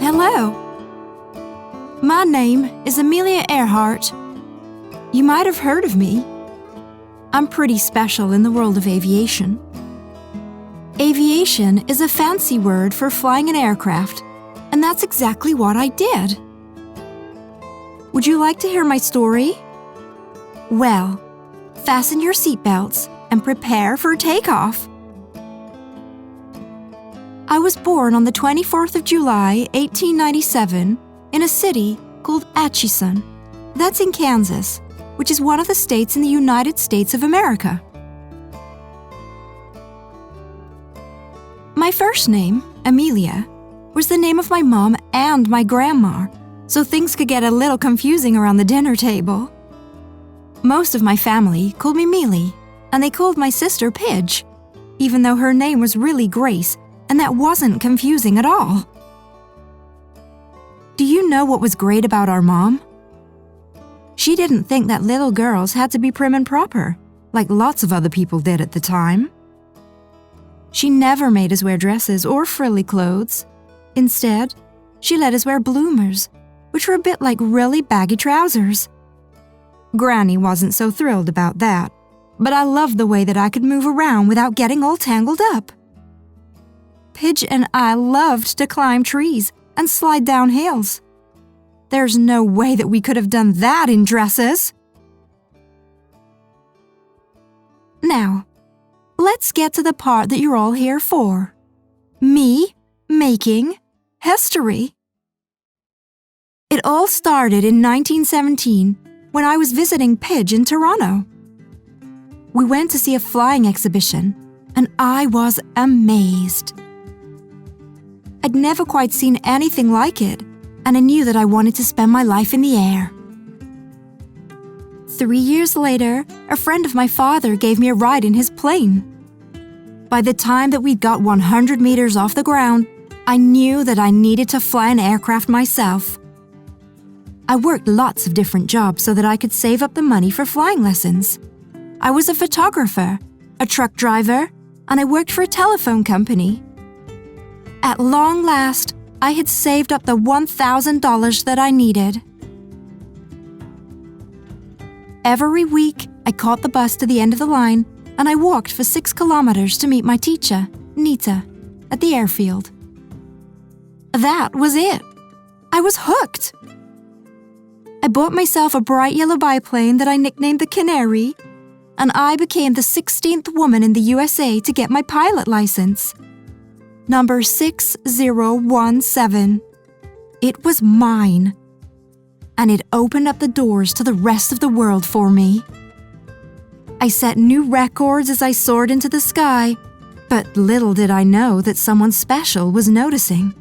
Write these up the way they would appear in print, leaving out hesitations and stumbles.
Hello. My name is Amelia Earhart. You might have heard of me. I'm pretty special in the world of aviation. Aviation is a fancy word for flying an aircraft, and that's exactly what I did. Would you like to hear my story? Well, fasten your seatbelts and prepare for takeoff. I was born on the 24th of July, 1897, in a city called Aviation. That's in Kansas, which is one of the states in the United States of America. My first name, Amelia, was the name of my mom and my grandma, so things could get a little confusing around the dinner table. Most of my family called me Mealy, and they called my sister Pidge, even though her name was really Grace, and that wasn't confusing at all. Do you know what was great about our mom? She didn't think that little girls had to be prim and proper, like lots of other people did at the time. She never made us wear dresses or frilly clothes. Instead, she let us wear bloomers, which were a bit like really baggy trousers. Granny wasn't so thrilled about that, but I loved the way that I could move around without getting all tangled up. Pidge and I loved to climb trees and slide down hills. There's no way that we could have done that in dresses. Now, let's get to the part that you're all here for. Me making history. It all started in 1917 when I was visiting Pidge in Toronto. We went to see a flying exhibition, and I was amazed. I'd never quite seen anything like it, and I knew that I wanted to spend my life in the air. 3 years later, a friend of my father gave me a ride in his plane. By the time that we'd got 100 meters off the ground, I knew that I needed to fly an aircraft myself. I worked lots of different jobs so that I could save up the money for flying lessons. I was a photographer, a truck driver, and I worked for a telephone company. At long last, I had saved up the $1,000 that I needed. Every week, I caught the bus to the end of the line, and I walked for 6 kilometers to meet my teacher, Nita, at the airfield. That was it. I was hooked. I bought myself a bright yellow biplane that I nicknamed the Canary, and I became the 16th woman in the USA to get my pilot license. Number 6017. It was mine. And it opened up the doors to the rest of the world for me. I set new records as I soared into the sky, but little did I know that someone special was noticing.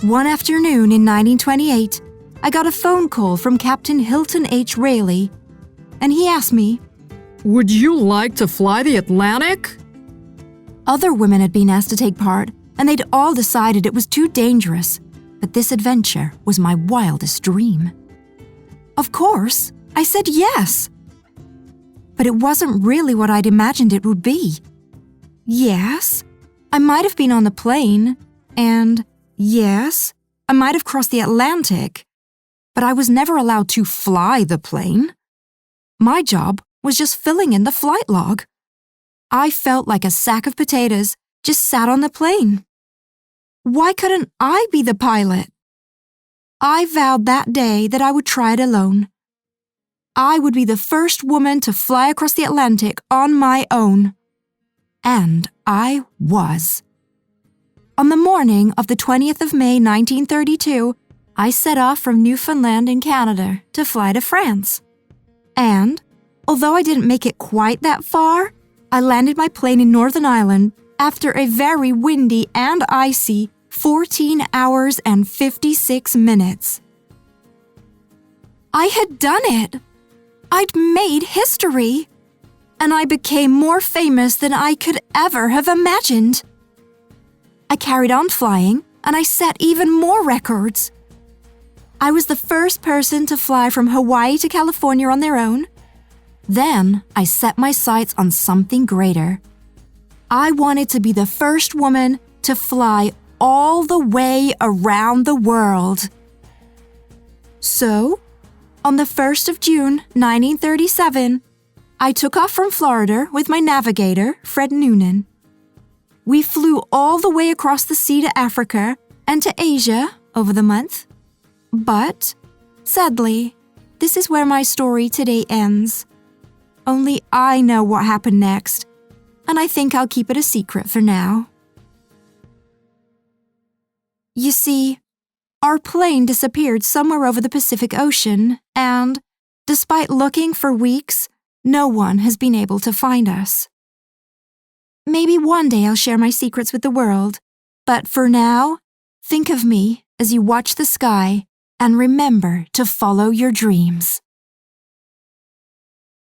One afternoon in 1928, I got a phone call from Captain Hilton H. Rayleigh, and he asked me, "Would you like to fly the Atlantic?" Other women had been asked to take part, and they'd all decided it was too dangerous, but this adventure was my wildest dream. Of course, I said yes. But it wasn't really what I'd imagined it would be. Yes, I might have been on the plane, and yes, I might have crossed the Atlantic, but I was never allowed to fly the plane. My job was just filling in the flight log. I felt like a sack of potatoes just sat on the plane. Why couldn't I be the pilot? I vowed that day that I would try it alone. I would be the first woman to fly across the Atlantic on my own. And I was. On the morning of the 20th of May, 1932, I set off from Newfoundland in Canada to fly to France. And, although I didn't make it quite that far, I landed my plane in Northern Ireland after a very windy and icy 14 hours and 56 minutes. I had done it. I'd made history. And I became more famous than I could ever have imagined. I carried on flying, and I set even more records. I was the first person to fly from Hawaii to California on their own. Then I set my sights on something greater. I wanted to be the first woman to fly all the way around the world. So, on the 1st of June, 1937, I took off from Florida with my navigator, Fred Noonan. We flew all the way across the sea to Africa and to Asia over the month. But, sadly, this is where my story today ends. Only I know what happened next, and I think I'll keep it a secret for now. You see, our plane disappeared somewhere over the Pacific Ocean, and, despite looking for weeks, no one has been able to find us. Maybe one day I'll share my secrets with the world, but for now, think of me as you watch the sky and remember to follow your dreams.